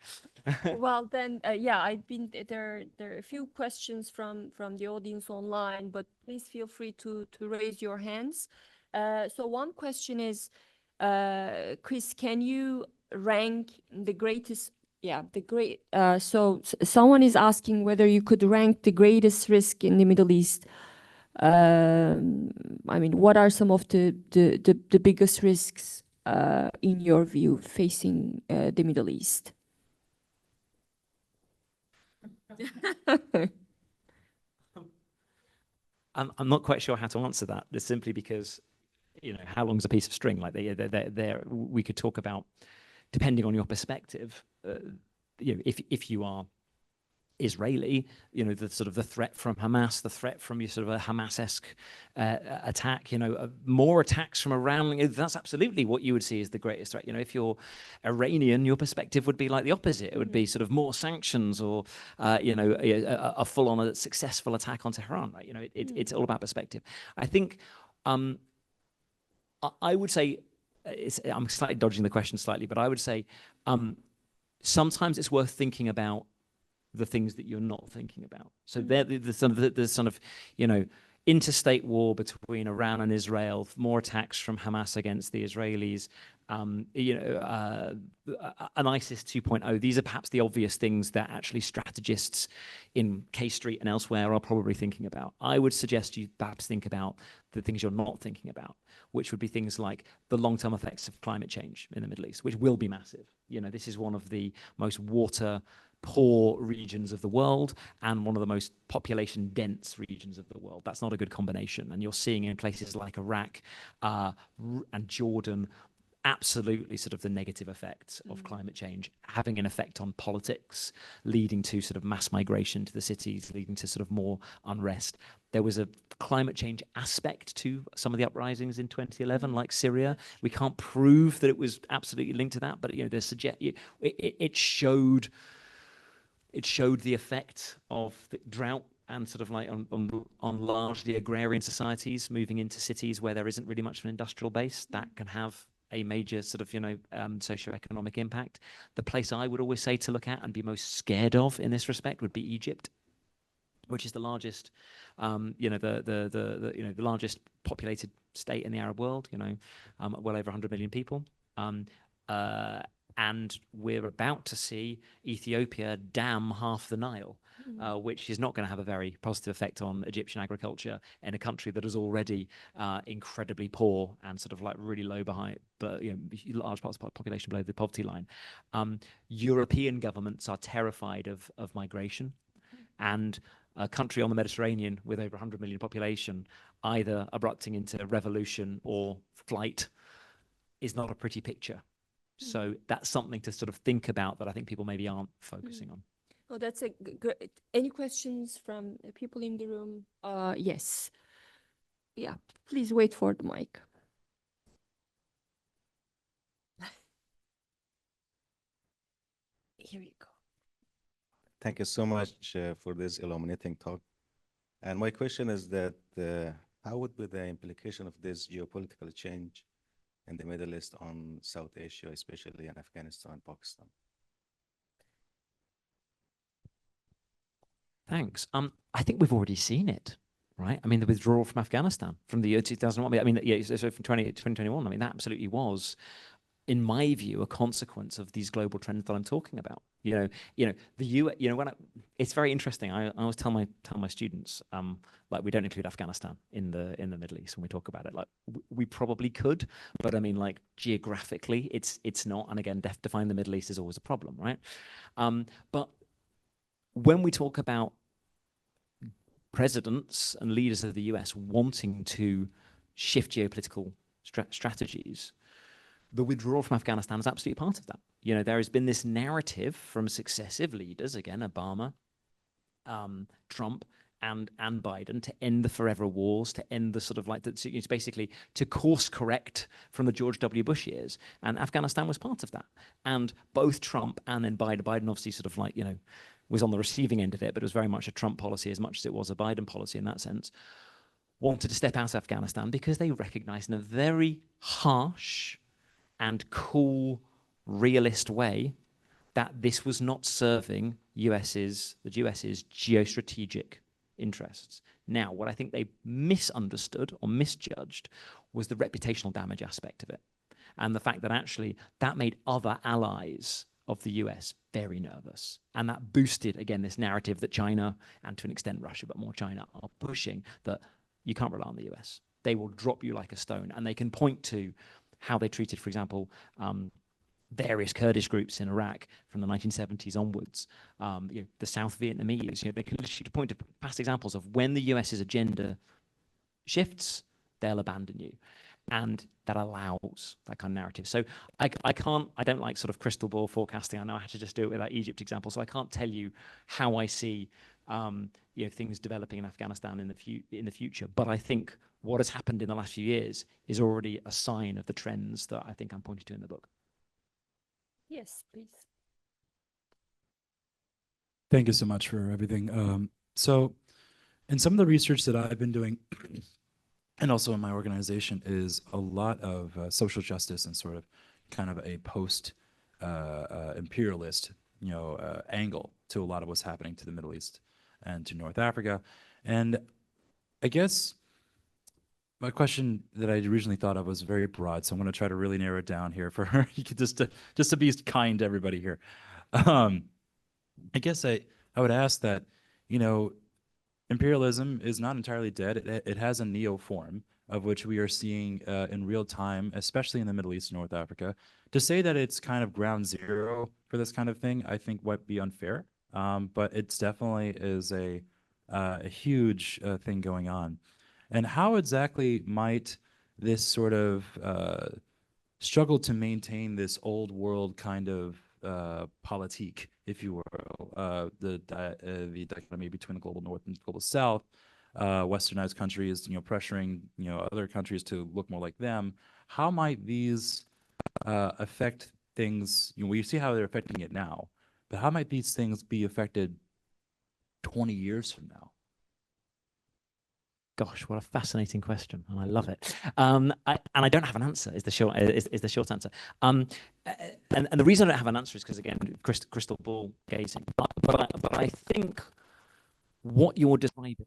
S1: Well, then, there are a few questions from the audience online, but please feel free to raise your hands. So one question is, Chris, can you rank the greatest, so someone is asking whether you could rank the greatest risk in the Middle East. I mean, what are some of the biggest risks in your view facing the Middle East?
S2: I'm not quite sure how to answer that. It's simply because, how long's a piece of string? Like we could talk about, depending on your perspective, if you are Israeli, the sort of the threat from Hamas, the threat from your sort of a Hamas-esque attack, more attacks from around, that's absolutely what you would see as the greatest threat. If you're Iranian, your perspective would be like the opposite. It would be sort of more sanctions, or, a full-on a successful attack on Tehran, right? It's all about perspective. I think, I would say, I'm slightly dodging the question slightly, but I would say sometimes it's worth thinking about the things that you're not thinking about. So the sort of, interstate war between Iran and Israel, more attacks from Hamas against the Israelis, an ISIS 2.0. These are perhaps the obvious things that actually strategists in K Street and elsewhere are probably thinking about. I would suggest you perhaps think about the things you're not thinking about, which would be things like the long-term effects of climate change in the Middle East, which will be massive. This is one of the most water poor regions of the world and one of the most population dense regions of the world. That's not a good combination. And you're seeing in places like Iraq and Jordan, absolutely sort of the negative effects of climate change having an effect on politics, leading to sort of mass migration to the cities, leading to sort of more unrest. There was a climate change aspect to some of the uprisings in 2011, like Syria. We can't prove that it was absolutely linked to that, but it showed the effect of the drought and sort of like on largely agrarian societies moving into cities where there isn't really much of an industrial base. That can have a major sort of, socioeconomic impact. The place I would always say to look at and be most scared of in this respect would be Egypt, which is the largest, the largest populated state in the Arab world. Well over 100 million people. And we're about to see Ethiopia dam half the Nile, which is not going to have a very positive effect on Egyptian agriculture in a country that is already incredibly poor and sort of like really low behind, but large parts of the population below the poverty line. European governments are terrified of migration, and a country on the Mediterranean with over 100 million population either abrupting into revolution or flight is not a pretty picture. So that's something to sort of think about that I think people maybe aren't focusing on.
S1: Oh, that's a good. Any questions from people in the room? Yes. Yeah, please wait for the mic. Here you go.
S3: Thank you so much for this illuminating talk. And my question is that how would be the implication of this geopolitical change in the Middle East on South Asia, especially in Afghanistan, Pakistan?
S2: Thanks. I think we've already seen it, right? I mean, the withdrawal from Afghanistan from the year 2001. I mean, yeah, so from 2021. I mean, that absolutely was, in my view, a consequence of these global trends that I'm talking about. It's very interesting. I always tell my students, like, we don't include Afghanistan in the Middle East when we talk about it. Like, we probably could, but I mean, like, geographically, it's not. And again, defining the Middle East is always a problem, right? But when we talk about presidents and leaders of the US wanting to shift geopolitical strategies, the withdrawal from Afghanistan is absolutely part of that. There has been this narrative from successive leaders, again, Obama, Trump, and Biden, to end the forever wars, to end the sort of like, it's basically to course correct from the George W. Bush years. And Afghanistan was part of that. And both Trump and then Biden obviously sort of like, was on the receiving end of it, but it was very much a Trump policy as much as it was a Biden policy in that sense, wanted to step out of Afghanistan because they recognized in a very harsh and cool, realist way that this was not serving the US's geostrategic interests. Now, what I think they misunderstood or misjudged was the reputational damage aspect of it, and the fact that actually that made other allies of the US very nervous. And that boosted, again, this narrative that China, and to an extent Russia, but more China, are pushing, that you can't rely on the US. They will drop you like a stone. And they can point to how they treated, for example, various Kurdish groups in Iraq from the 1970s onwards, the South Vietnamese. They can literally point to past examples of when the US's agenda shifts, they'll abandon you. And that allows that kind of narrative. So I don't like sort of crystal ball forecasting. I know I had to just do it with that Egypt example. So I can't tell you how I see things developing in Afghanistan in the future. But I think what has happened in the last few years is already a sign of the trends that I think I'm pointing to in the book.
S1: Yes, please.
S4: Thank you so much for everything. So in some of the research that I've been doing, and also in my organization, is a lot of social justice and sort of kind of a post imperialist angle to a lot of what's happening to the Middle East and to North Africa. And I guess my question that I originally thought of was very broad, so I'm going to try to really narrow it down here for her. You could just to be kind to everybody here. Um, I guess I would ask that, you know, imperialism is not entirely dead. It has a neo form of which we are seeing in real time, especially in the Middle East and North Africa. To say that it's kind of ground zero for this kind of thing, I think might be unfair. But it's definitely is a huge thing going on. And how exactly might this sort of struggle to maintain this old world kind of politique, if you will, the dichotomy between the global north and the global south, westernized countries, you know, pressuring, you know, other countries to look more like them. How might these affect things? You know, we see how they're affecting it now, but how might these things be affected 20 years from now?
S2: Gosh, what a fascinating question, and I love it. I don't have an answer. Is the short answer. And the reason I don't have an answer is because, again, crystal ball gazing. But I think what you're describing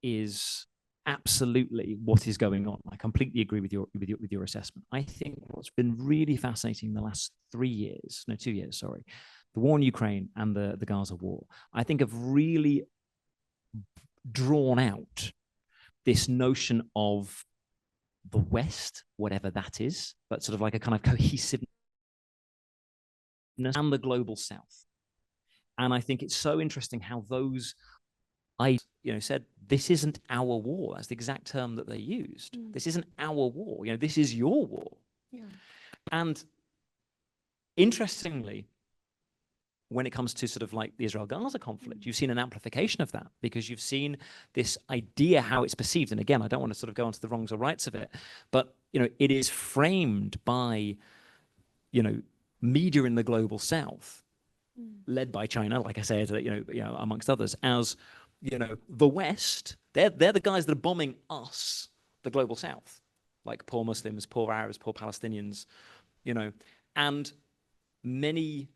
S2: is absolutely what is going on. I completely agree with your assessment. I think what's been really fascinating in the last 2 years, sorry, the war in Ukraine and the Gaza war, I think have really drawn out this notion of the West, whatever that is, but sort of like a kind of cohesiveness, and the global South. And I think it's so interesting how those, said, this isn't our war. That's the exact term that they used. This isn't our war. You know, this is your war.
S1: Yeah.
S2: And interestingly, when it comes to sort of like the Israel-Gaza conflict, you've seen an amplification of that, because you've seen this idea, how it's perceived. And again, I don't want to sort of go into the wrongs or rights of it, but, you know, it is framed by, you know, media in the global South, led by China, like I said, you know, amongst others, as, you know, the West, they're the guys that are bombing us, the global South, like poor Muslims, poor Arabs, poor Palestinians, you know, and many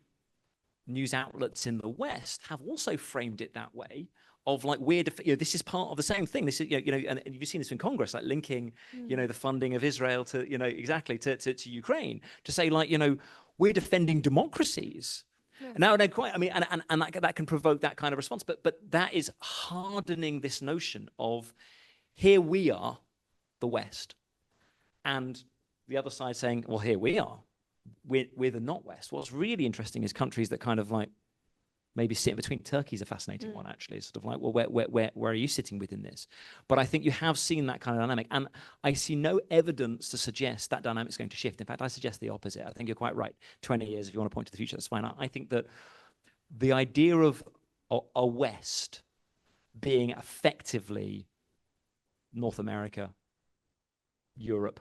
S2: news outlets in the West have also framed it that way, of like, this is part of the same thing. This is, you know, and you've seen this in Congress, like linking, you know, the funding of Israel to, you know, exactly to Ukraine, to say, like, you know, we're defending democracies. Yeah. Now, quite, I mean, and that can provoke that kind of response, but that is hardening this notion of, here we are, the West, and the other side saying, well, here we are, we're the not West. What's really interesting is countries that kind of like maybe sit in between. Turkey's a fascinating one, actually. It's sort of like, well, where are you sitting within this? But I think you have seen that kind of dynamic, and I see no evidence to suggest that dynamic's going to shift. In fact, I suggest the opposite. I think you're quite right. 20 years, if you want to point to the future, that's fine. I think that the idea of a West being effectively North America, Europe,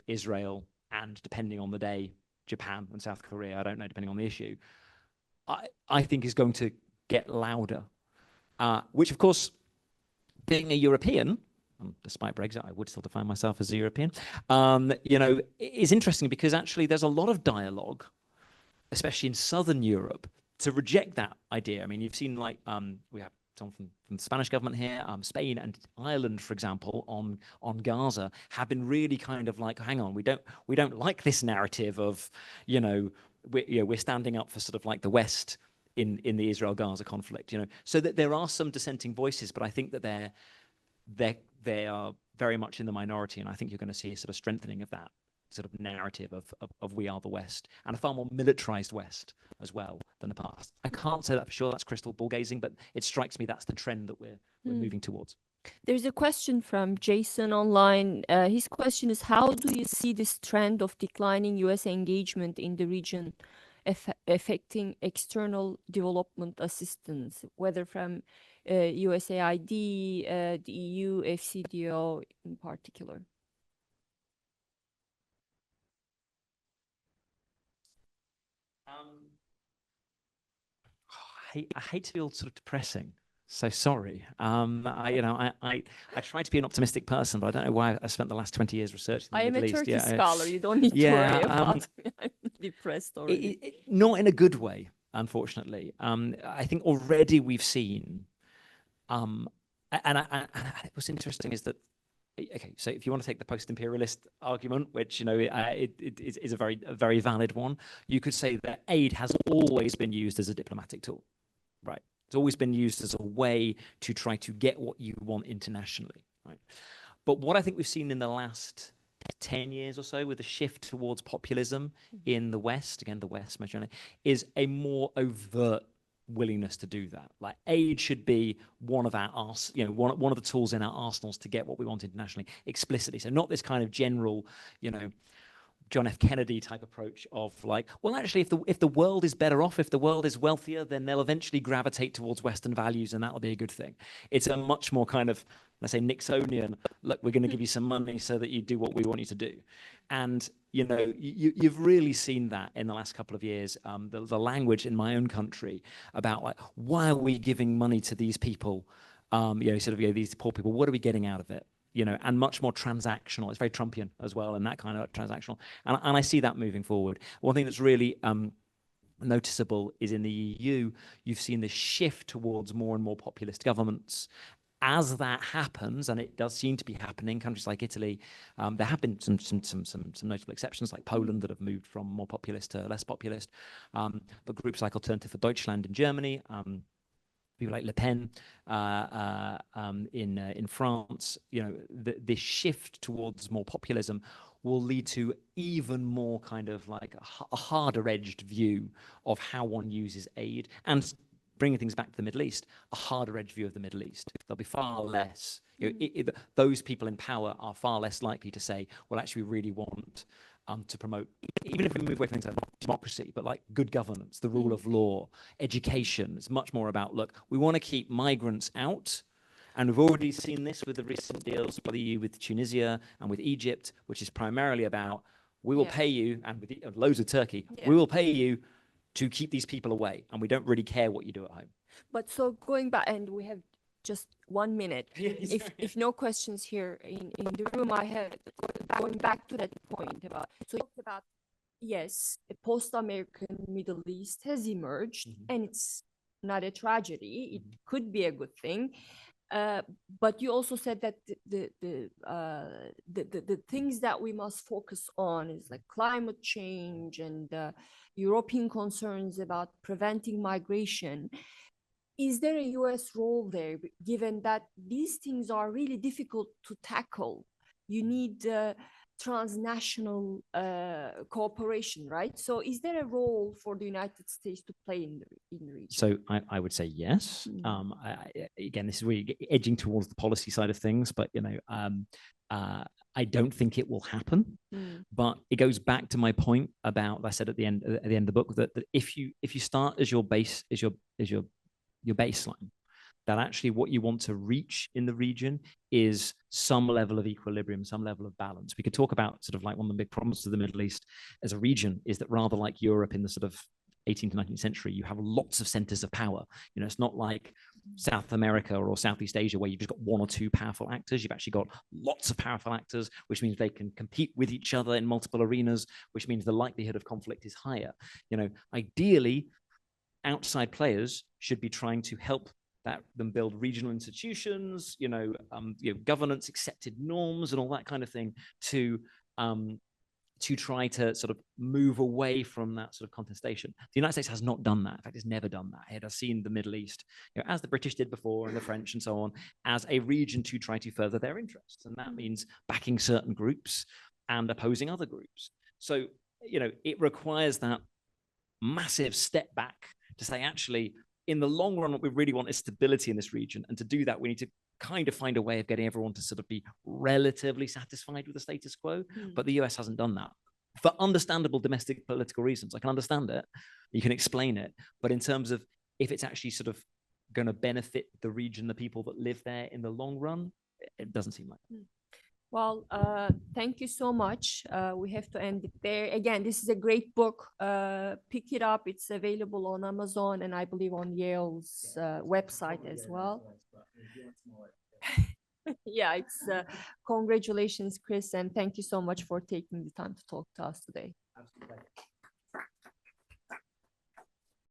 S2: Israel, and depending on the day, Japan and South Korea, I don't know, depending on the issue, I think is going to get louder, which, of course, being a European, despite Brexit, I would still define myself as a European, you know, is interesting, because actually there's a lot of dialogue, especially in Southern Europe, to reject that idea. I mean, you've seen, like, we have someone from the Spanish government here, Spain and Ireland, for example, on Gaza, have been really kind of like, hang on, we don't like this narrative of, you know, we're standing up for sort of like the West in the Israel-Gaza conflict, you know. So that there are some dissenting voices, but I think that they are very much in the minority, and I think you're going to see a sort of strengthening of that sort of narrative of we are the West, and a far more militarized West as well than the past. I can't say that for sure, that's crystal ball gazing, but it strikes me that's the trend that we're moving towards.
S1: There's a question from Jason online. His question is, how do you see this trend of declining US engagement in the region affecting external development assistance, whether from USAID, the EU, FCDO in particular?
S2: I hate to be all sort of depressing, so sorry. I try to be an optimistic person, but I don't know why I spent the last 20 years researching the Middle East.
S1: I am a Turkey scholar. You don't need to worry about me. I'm depressed already.
S2: Not in a good way, unfortunately. I think already we've seen what's interesting is that, okay, so if you want to take the post-imperialist argument, which it is a very valid one, you could say that aid has always been used as a diplomatic tool, right? It's always been used as a way to try to get what you want internationally, right? But what I think we've seen in the last 10 years or so with the shift towards populism in the West, again, the West, most generally, is a more overt willingness to do that. Like aid should be one of our one of the tools in our arsenals to get what we want internationally explicitly. So not this kind of general, John F. Kennedy type approach of like, well, actually, if the world is better off, if the world is wealthier, then they'll eventually gravitate towards Western values, and that'll be a good thing. It's a much more kind of, let's say, Nixonian, look, we're going to give you some money so that you do what we want you to do. And you've really seen that in the last couple of years. The language in my own country about like, why are we giving money to these people? These poor people. What are we getting out of it? And much more transactional. It's very Trumpian as well, and that kind of transactional. And I see that moving forward. One thing that's really noticeable is in the EU, you've seen this shift towards more and more populist governments. As that happens, and it does seem to be happening, countries like Italy, there have been some notable exceptions, like Poland, that have moved from more populist to less populist. But groups like Alternative for Deutschland in Germany, people like Le Pen in France, this shift towards more populism will lead to even more kind of like a harder-edged view of how one uses aid, and bringing things back to the Middle East, a harder-edged view of the Middle East. There'll be far less, those people in power are far less likely to say, well, actually, we really want to promote, even if we move away from things like democracy, but like good governance, the rule of law, education. It's much more about, look, we want to keep migrants out. And we've already seen this with the recent deals by the EU with Tunisia and with Egypt, which is primarily about, we will pay you, and with loads of Turkey, we will pay you to keep these people away. And we don't really care what you do at home.
S1: But so going back, and we have just 1 minute. If no questions here in the room, I have going back to that point about, so you talked about, yes, a post-American Middle East has emerged, and it's not a tragedy. It could be a good thing. But you also said that the things that we must focus on is like climate change and European concerns about preventing migration. Is there a US role there, given that these things are really difficult to tackle? You need transnational cooperation, right? So is there a role for the United States to play in the region?
S2: So I would say yes. Again, this is really edging towards the policy side of things, but I don't think it will happen. But it goes back to my point about, I said at the end of the book, that if you start as your base, as your baseline, that actually what you want to reach in the region is some level of equilibrium, some level of balance. We could talk about sort of like one of the big problems of the Middle East as a region is that rather like Europe in the sort of 18th to 19th century, you have lots of centers of power. It's not like South America or Southeast Asia where you've just got one or two powerful actors. You've actually got lots of powerful actors, which means they can compete with each other in multiple arenas, which means the likelihood of conflict is higher. Ideally, outside players should be trying to help them build regional institutions, governance, accepted norms, and all that kind of thing to try to sort of move away from that sort of contestation. The United States has not done that. In fact, it's never done that. It has seen the Middle East, as the British did before, and the French and so on, as a region to try to further their interests. And that means backing certain groups and opposing other groups. So, it requires that massive step back to say, actually, in the long run, what we really want is stability in this region. And to do that, we need to kind of find a way of getting everyone to sort of be relatively satisfied with the status quo. But the US hasn't done that for understandable domestic political reasons. I can understand it. You can explain it. But in terms of if it's actually sort of going to benefit the region, the people that live there in the long run, it doesn't seem like it.
S1: Well, thank you so much. We have to end it there. Again, this is a great book. Pick it up. It's available on Amazon and I believe on Yale's website as well. Yeah, it's congratulations, Chris, and thank you so much for taking the time to talk to us today.
S2: Absolutely.